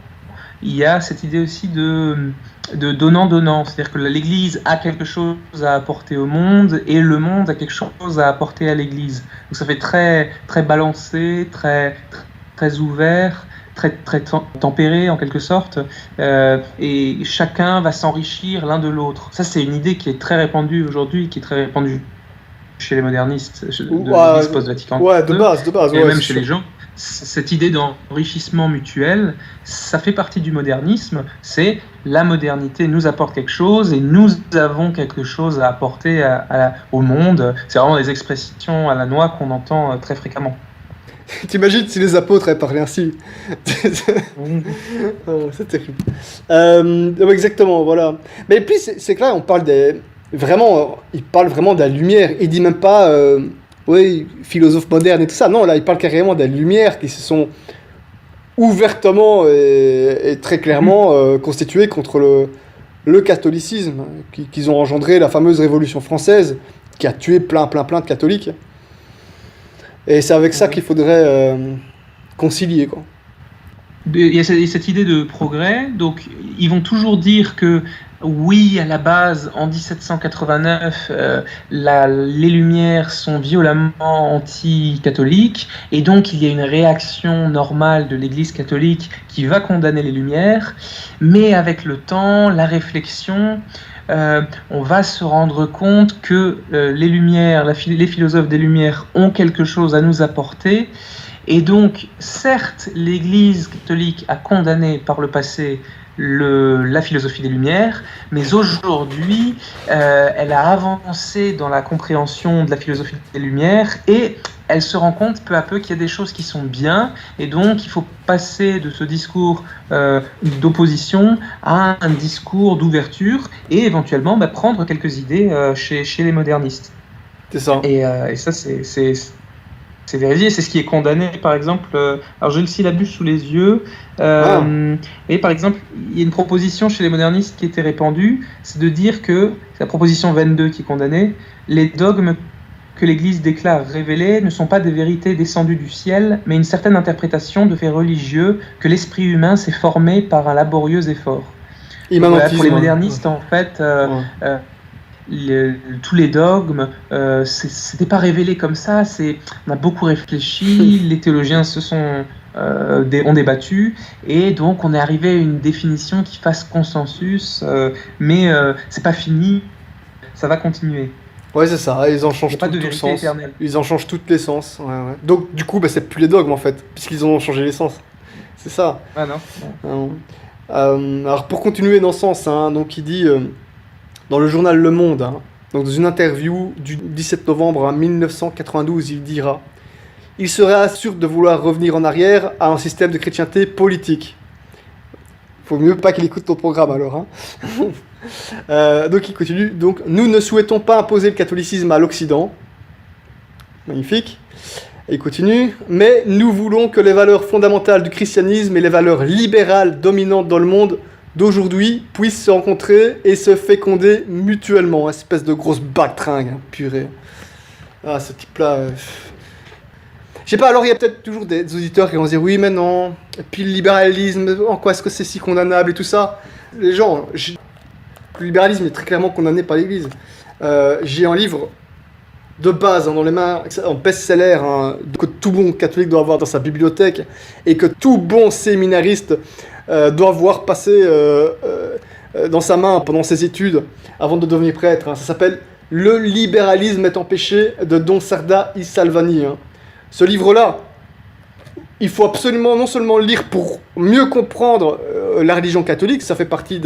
il y a cette idée aussi de donnant-donnant, c'est-à-dire que l'Église a quelque chose à apporter au monde et le monde a quelque chose à apporter à l'Église. Donc ça fait très, très balancé, très ouvert, très tempéré en quelque sorte, et chacun va s'enrichir l'un de l'autre. Ça, c'est une idée qui est très répandue aujourd'hui, qui est très répandue chez les modernistes de l'Église post-Vatican. Ouais, de base, et même chez les gens. Cette idée d'enrichissement mutuel, ça fait partie du modernisme. C'est la modernité nous apporte quelque chose et nous avons quelque chose à apporter au monde. C'est vraiment des expressions à la noix qu'on entend très fréquemment. T'imagines si les apôtres avaient parlé ainsi. Oh, c'est terrible. Exactement, voilà. Mais puis, c'est clair, on parle il parle vraiment de la lumière. Il dit même pas, oui, philosophe moderne et tout ça. Non, là, il parle carrément des lumières qui se sont ouvertement et très clairement constituées contre le catholicisme, qu'ils ont engendré la fameuse Révolution française, qui a tué plein de catholiques. Et c'est avec ça qu'il faudrait concilier, quoi. Il y a cette idée de progrès, donc ils vont toujours dire que oui, à la base, en 1789, les Lumières sont violemment anti-catholiques, et donc il y a une réaction normale de l'Église catholique qui va condamner les Lumières, mais avec le temps, la réflexion, on va se rendre compte que les Lumières, les philosophes des Lumières ont quelque chose à nous apporter. Et donc, certes, l'Église catholique a condamné par le passé la philosophie des Lumières, mais aujourd'hui, elle a avancé dans la compréhension de la philosophie des Lumières et elle se rend compte peu à peu qu'il y a des choses qui sont bien, et donc il faut passer de ce discours d'opposition à un discours d'ouverture et éventuellement prendre quelques idées chez les modernistes. C'est ça. Et ça, c'est c'est l'hérésie, et c'est ce qui est condamné, par exemple. Alors j'ai le syllabus sous les yeux, et par exemple, il y a une proposition chez les modernistes qui était répandue, c'est de dire que, c'est la proposition 22 qui est condamnée, les dogmes que l'Église déclare révélés ne sont pas des vérités descendues du ciel, mais une certaine interprétation de faits religieux que l'esprit humain s'est formé par un laborieux effort. Voilà, pour les modernistes, en fait, tous les dogmes, c'était pas révélé comme ça. On a beaucoup réfléchi, les théologiens ont débattu, et donc on est arrivé à une définition qui fasse consensus, mais c'est pas fini, ça va continuer. Ouais, c'est ça, ils en changent tout le sens. Éternelle. Ils en changent toutes les sens. Ouais. Donc, du coup, c'est plus les dogmes en fait, puisqu'ils ont changé les sens. C'est ça. Ah non. Alors, pour continuer dans ce sens, donc il dit dans le journal Le Monde, donc dans une interview du 17 novembre 1992, il dira: il serait absurde de vouloir revenir en arrière à un système de chrétienté politique. Faut mieux pas qu'il écoute ton programme alors. Donc il continue. Donc nous ne souhaitons pas imposer le catholicisme à l'Occident. Magnifique. Et il continue. Mais nous voulons que les valeurs fondamentales du christianisme et les valeurs libérales dominantes dans le monde d'aujourd'hui puissent se rencontrer et se féconder mutuellement. Espèce de grosse baltringue, purée. Ah, ce type-là. Je sais pas, alors il y a peut-être toujours des auditeurs qui vont se dire oui, mais non. Et puis le libéralisme, en quoi est-ce que c'est si condamnable et tout ça? Les gens, le libéralisme est très clairement condamné par l'Église. J'ai un livre de base dans les mains, en best-seller, que tout bon catholique doit avoir dans sa bibliothèque et que tout bon séminariste doit voir passer dans sa main pendant ses études avant de devenir prêtre. Ça s'appelle « Le libéralisme est empêché » de Don Sarda y Salvani. Ce livre-là, il faut absolument non seulement le lire pour mieux comprendre la religion catholique, ça fait partie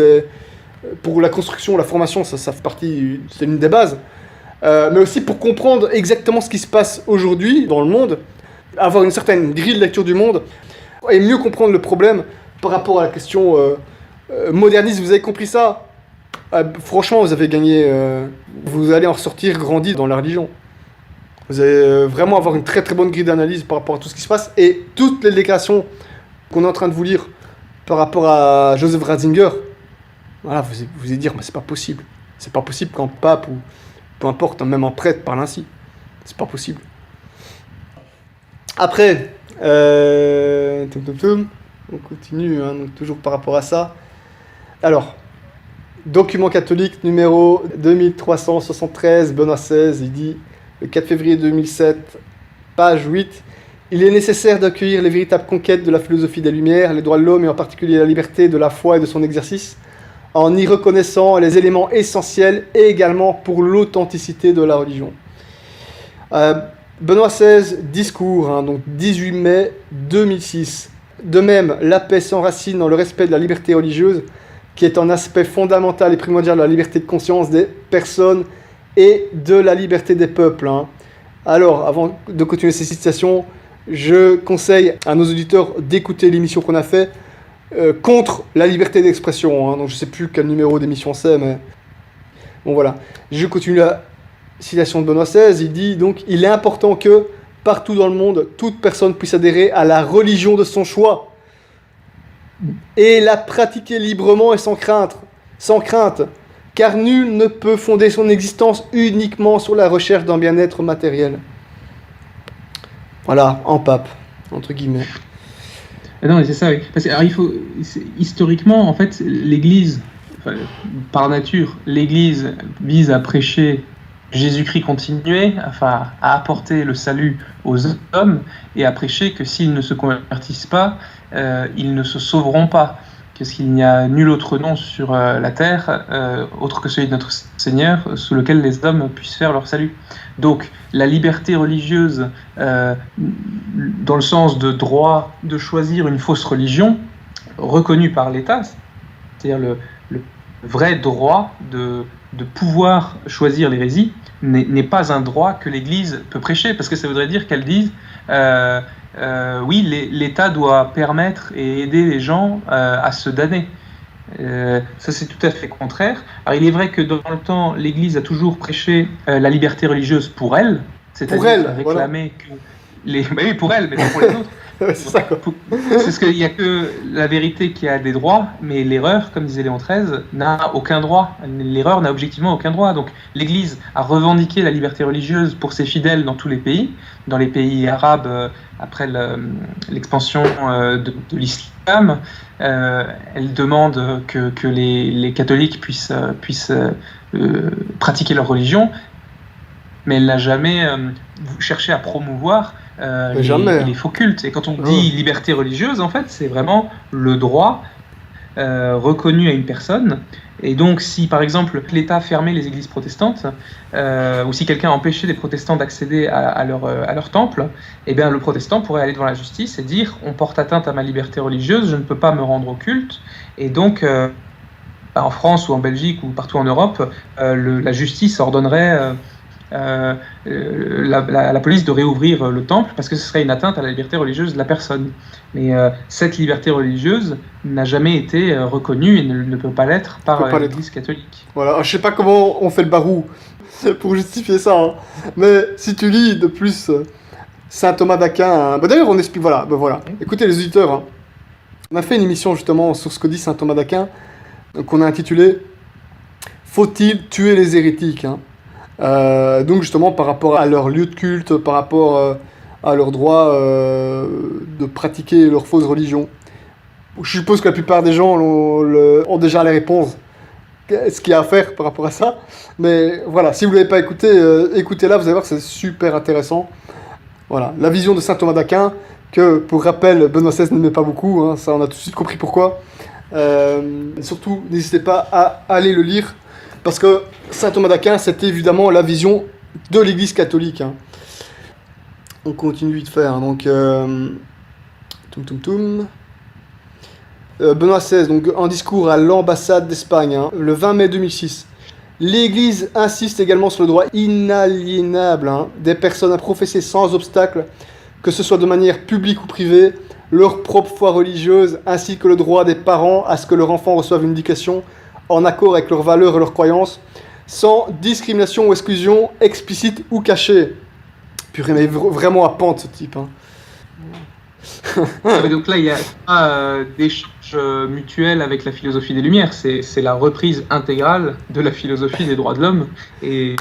pour la construction, la formation, ça fait partie, c'est une des bases, mais aussi pour comprendre exactement ce qui se passe aujourd'hui dans le monde, avoir une certaine grille de lecture du monde, et mieux comprendre le problème par rapport à la question moderniste. Vous avez compris ça? Franchement, vous avez gagné, vous allez en ressortir grandi dans la religion. Vous allez vraiment avoir une très très bonne grille d'analyse par rapport à tout ce qui se passe, et toutes les déclarations qu'on est en train de vous lire par rapport à Joseph Ratzinger, voilà, vous allez dire, mais c'est pas possible. C'est pas possible qu'un pape ou peu importe, même un prêtre parle ainsi. C'est pas possible. Après, on continue, donc toujours par rapport à ça. Alors, document catholique numéro 2373, Benoît XVI, il dit, le 4 février 2007, page 8, il est nécessaire d'accueillir les véritables conquêtes de la philosophie des Lumières, les droits de l'homme et en particulier la liberté de la foi et de son exercice, en y reconnaissant les éléments essentiels et également pour l'authenticité de la religion. Benoît XVI, discours, donc 18 mai 2006. De même, la paix s'enracine dans le respect de la liberté religieuse, qui est un aspect fondamental et primordial de la liberté de conscience des personnes et de la liberté des peuples. Alors, avant de continuer ces citations, je conseille à nos auditeurs d'écouter l'émission qu'on a fait contre la liberté d'expression. Donc je ne sais plus quel numéro d'émission c'est, mais bon voilà. Je continue la citation de Benoît XVI. Il dit donc: il est important que partout dans le monde, toute personne puisse adhérer à la religion de son choix et la pratiquer librement et sans crainte, car nul ne peut fonder son existence uniquement sur la recherche d'un bien-être matériel. Voilà, en pape, entre guillemets. Non, mais c'est ça, oui. Parce que, alors, historiquement, en fait, l'Église, par nature, l'Église vise à prêcher Jésus-Christ continué, enfin, à apporter le salut aux hommes et à prêcher que s'ils ne se convertissent pas, ils ne se sauveront pas. Parce qu'il n'y a nul autre nom sur la terre, autre que celui de notre Seigneur, sous lequel les hommes puissent faire leur salut. Donc, la liberté religieuse, dans le sens de droit de choisir une fausse religion, reconnue par l'État, c'est-à-dire le vrai droit de pouvoir choisir l'hérésie, n'est pas un droit que l'Église peut prêcher, parce que ça voudrait dire qu'elle dise oui, l'État doit permettre et aider les gens à se damner. Ça, c'est tout à fait contraire. Alors, il est vrai que dans le temps, l'Église a toujours prêché la liberté religieuse pour elle, c'est-à-dire réclamer bah oui, pour elle, mais pas pour les autres. Ouais, c'est ça, quoi. C'est parce qu'il n'y a que la vérité qui a des droits, mais l'erreur, comme disait Léon XIII, n'a aucun droit. L'erreur n'a objectivement aucun droit. Donc l'Église a revendiqué la liberté religieuse pour ses fidèles dans tous les pays. Dans les pays arabes, après l'expansion de l'islam, elle demande que les catholiques puissent pratiquer leur religion, mais elle n'a jamais cherché à promouvoir les faux cultes. Et quand on dit liberté religieuse, en fait, c'est vraiment le droit reconnu à une personne. Et donc, si par exemple l'État fermait les églises protestantes, ou si quelqu'un empêchait les protestants d'accéder à leur temple, eh bien le protestant pourrait aller devant la justice et dire « on porte atteinte à ma liberté religieuse, je ne peux pas me rendre au culte ». Et donc, en France ou en Belgique ou partout en Europe, la justice ordonnerait la police de réouvrir le temple parce que ce serait une atteinte à la liberté religieuse de la personne. Mais cette liberté religieuse n'a jamais été reconnue et ne peut pas l'être par l'Église catholique. Voilà, je sais pas comment on fait le barou pour justifier ça, hein. Mais si tu lis de plus Saint Thomas d'Aquin, d'ailleurs on explique, voilà. Écoutez les auditeurs, hein. On a fait une émission justement sur ce que dit Saint Thomas d'Aquin, qu'on a intitulé « Faut-il tuer les hérétiques ?» Donc justement par rapport à leur lieu de culte, par rapport à leur droit de pratiquer leur fausse religion. Je suppose que la plupart des gens ont déjà les réponses, ce qu'il y a à faire par rapport à ça. Mais voilà, si vous ne l'avez pas écouté, écoutez-la, vous allez voir que c'est super intéressant. Voilà, la vision de saint Thomas d'Aquin, que pour rappel, Benoît XVI n'aimait pas beaucoup, hein, ça on a tout de suite compris pourquoi. Surtout, n'hésitez pas à aller le lire. Parce que saint Thomas d'Aquin, c'était évidemment la vision de l'Église catholique. Hein. On continue vite faire. Donc, Benoît XVI, donc, en discours à l'ambassade d'Espagne, hein, le 20 mai 2006. L'Église insiste également sur le droit inaliénable des personnes à professer sans obstacle, que ce soit de manière publique ou privée, leur propre foi religieuse, ainsi que le droit des parents à ce que leur enfant reçoive une éducation en accord avec leurs valeurs et leurs croyances, sans discrimination ou exclusion explicite ou cachée. Purée, mais vraiment à pente ce type. Hein. Donc là, il y a d'échanges mutuels avec la philosophie des Lumières. C'est la reprise intégrale de la philosophie des droits de l'homme. Et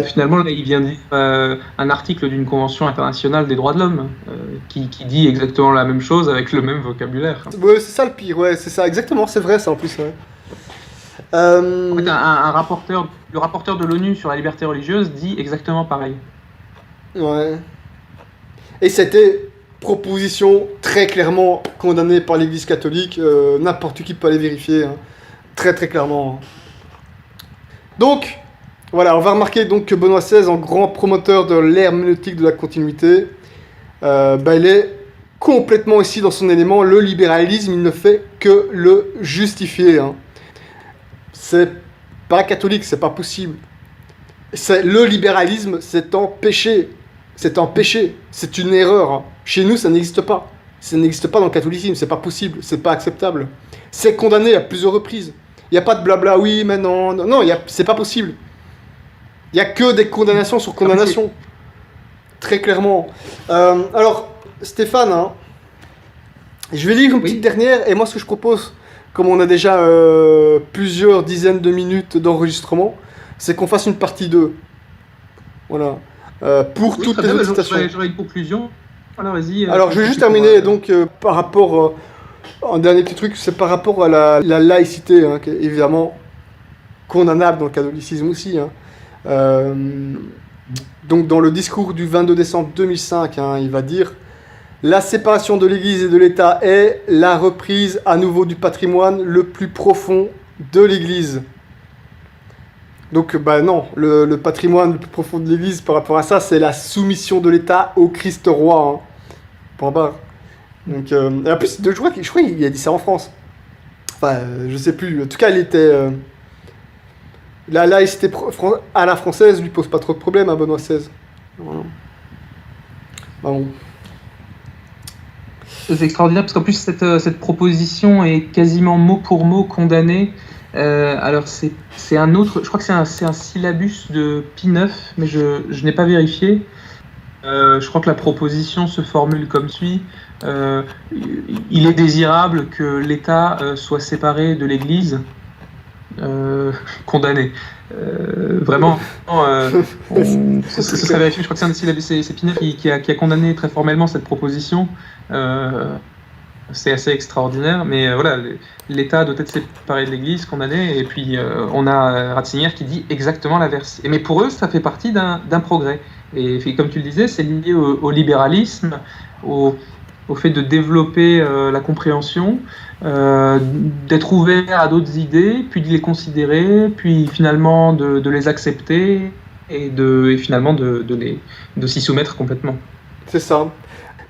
finalement, là, il vient de dire un article d'une convention internationale des droits de l'homme qui dit exactement la même chose avec le même vocabulaire. Ouais, c'est ça le pire, ouais, c'est ça, exactement, c'est vrai ça en plus. Ouais. En fait, le rapporteur de l'ONU sur la liberté religieuse dit exactement pareil. Ouais. Et c'était proposition très clairement condamnée par l'Église catholique. N'importe qui peut aller vérifier, hein. Très très clairement. Donc, voilà, on va remarquer donc que Benoît XVI, en grand promoteur de l'herméneutique de la continuité, il est complètement ici dans son élément. Le libéralisme, il ne fait que le justifier, hein. C'est pas catholique, c'est pas possible. Le libéralisme, c'est en péché. C'est un péché. C'est une erreur. Hein. Chez nous, ça n'existe pas. Ça n'existe pas dans le catholicisme. C'est pas possible. C'est pas acceptable. C'est condamné à plusieurs reprises. Il n'y a pas de blabla, oui, mais non. Non, c'est pas possible. Il n'y a que des condamnations sur condamnations. Très clairement. Alors, Stéphane, hein, je vais lire une petite dernière. Et moi, ce que je propose, comme on a déjà plusieurs dizaines de minutes d'enregistrement, c'est qu'on fasse une partie 2. Voilà. Pour toutes les citations. J'aurais une conclusion. Alors, vas-y. Alors, je vais juste terminer donc par rapport. Un dernier petit truc, c'est par rapport à la laïcité, hein, qui est évidemment condamnable dans le catholicisme aussi. Hein. Donc, dans le discours du 22 décembre 2005, hein, il va dire: la séparation de l'Église et de l'État est la reprise à nouveau du patrimoine le plus profond de l'Église. Donc, non, le patrimoine le plus profond de l'Église par rapport à ça, c'est la soumission de l'État au Christ roi. Hein. Point barre. Donc, et en plus, je crois qu'il a dit ça en France. Enfin, je sais plus. En tout cas, il était. La laïcité à la française lui pose pas trop de problèmes à Benoît XVI. Voilà. Bon. C'est extraordinaire parce qu'en plus, cette proposition est quasiment mot pour mot condamnée. Alors c'est un autre, je crois que c'est un syllabus de Pie IX, mais je n'ai pas vérifié. je crois que la proposition se formule comme suit. Il est désirable que l'État soit séparé de l'Église. Condamné. Vraiment, ce serait vérifié. Je crois que c'est un des syllabus, c'est Pinel qui a condamné très formellement cette proposition. C'est assez extraordinaire, mais voilà, l'État doit être séparé de l'Église, condamné, et puis on a Ratzinger qui dit exactement l'inverse. Mais pour eux, ça fait partie d'un progrès. Et comme tu le disais, c'est lié au libéralisme, au fait de développer la compréhension, d'être ouvert à d'autres idées, puis de les considérer, puis finalement de les accepter, et finalement de s'y soumettre complètement. C'est ça.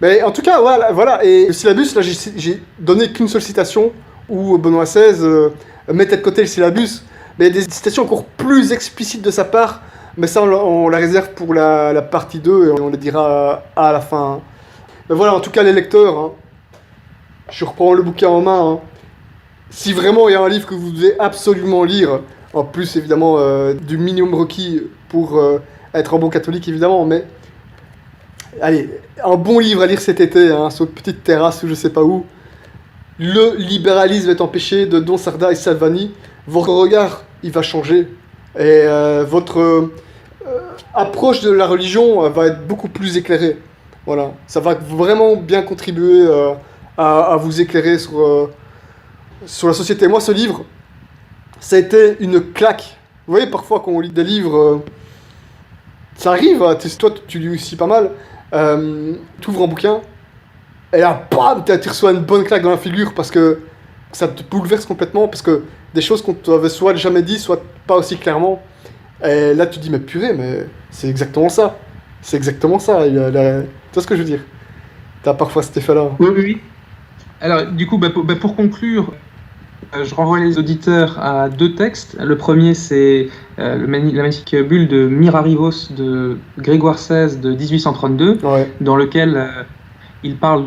Mais en tout cas, voilà. Et le syllabus, là, j'ai donné qu'une seule citation où Benoît XVI mettait de côté le syllabus. Mais il y a des citations encore plus explicites de sa part. Mais ça, on la réserve pour la partie 2 et on les dira à la fin. Mais voilà, en tout cas, les lecteurs, hein, je reprends le bouquin en main. Hein. Si vraiment il y a un livre que vous devez absolument lire, en plus évidemment du minimum requis pour être un bon catholique, évidemment, mais allez, un bon livre à lire cet été, hein, sur une petite terrasse ou je sais pas où. Le libéralisme est empêché de Don Sarda et Salvani. Votre regard, il va changer. Et votre approche de la religion va être beaucoup plus éclairée. Voilà. Ça va vraiment bien contribuer à vous éclairer sur la société. Moi, ce livre, ça a été une claque. Vous voyez, parfois, quand on lit des livres, ça arrive. Toi, tu lis aussi pas mal. Tu ouvres un bouquin, et là, bam, tu reçois une bonne claque dans la figure parce que ça te bouleverse complètement, parce que des choses qu'on t'avait soit jamais dit, soit pas aussi clairement. Et là, tu te dis, mais purée, mais c'est exactement ça. C'est exactement ça. Tu vois ce que je veux dire? T'as parfois cet effet-là. Oui. Alors, du coup, pour conclure, je renvoie les auditeurs à 2 textes. Le premier, c'est la magnifique bulle de Mirarivos de Grégoire XVI de 1832, Ouais. dans lequel il parle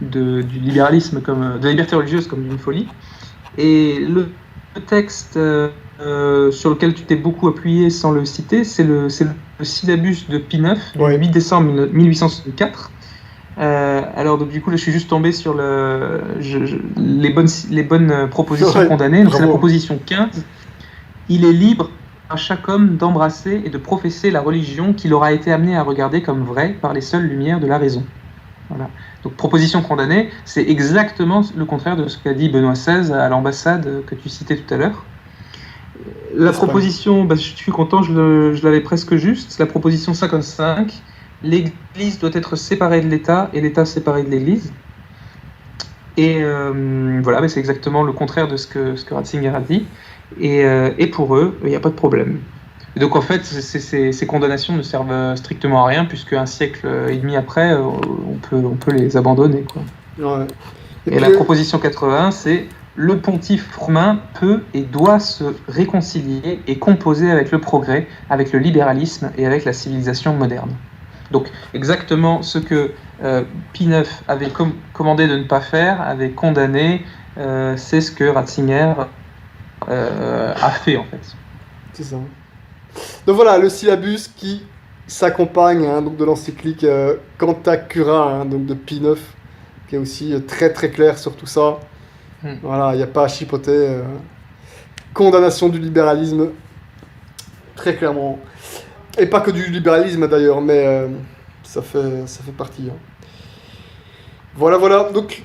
du libéralisme, de la liberté religieuse comme d'une folie. Et le texte sur lequel tu t'es beaucoup appuyé sans le citer, c'est le syllabus de Pie IX, du 8 décembre 1864. Alors donc, du coup, là, je suis juste tombé sur les bonnes propositions condamnées. Donc, c'est la proposition 15. Il est libre à chaque homme d'embrasser et de professer la religion qu'il aura été amené à regarder comme vraie par les seules lumières de la raison. Voilà. Donc, proposition condamnée, c'est exactement le contraire de ce qu'a dit Benoît XVI à l'ambassade que tu citais tout à l'heure. La proposition, je suis content, je l'avais presque juste. La proposition 55, l'Église doit être séparée de l'État et l'État séparé de l'Église. Et voilà, c'est exactement le contraire de ce que Ratzinger a dit. Et pour eux, il n'y a pas de problème. Et donc en fait, ces condamnations ne servent strictement à rien, puisque un siècle et demi après, on peut les abandonner, quoi. Ouais. Et la proposition 81, c'est le pontife romain peut et doit se réconcilier et composer avec le progrès, avec le libéralisme et avec la civilisation moderne. Donc exactement ce que Pie IX avait commandé de ne pas faire, avait condamné, c'est ce que Ratzinger a fait en fait. C'est ça. Donc voilà, le syllabus qui s'accompagne donc de l'encyclique Canta Cura, donc de Pie IX, qui est aussi très très clair sur tout ça. Voilà, il n'y a pas à chipoter. Condamnation du libéralisme, très clairement. Et pas que du libéralisme d'ailleurs, mais ça fait partie. Hein. Voilà. Donc,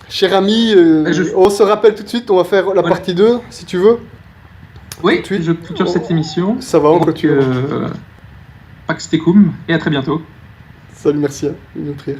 cher ami, on se rappelle tout de suite, on va faire la partie 2, si tu veux. Oui, je clôture cette émission. Ça va, on clôture. Pax Tecum, et à très bientôt. Salut, merci. Une prière.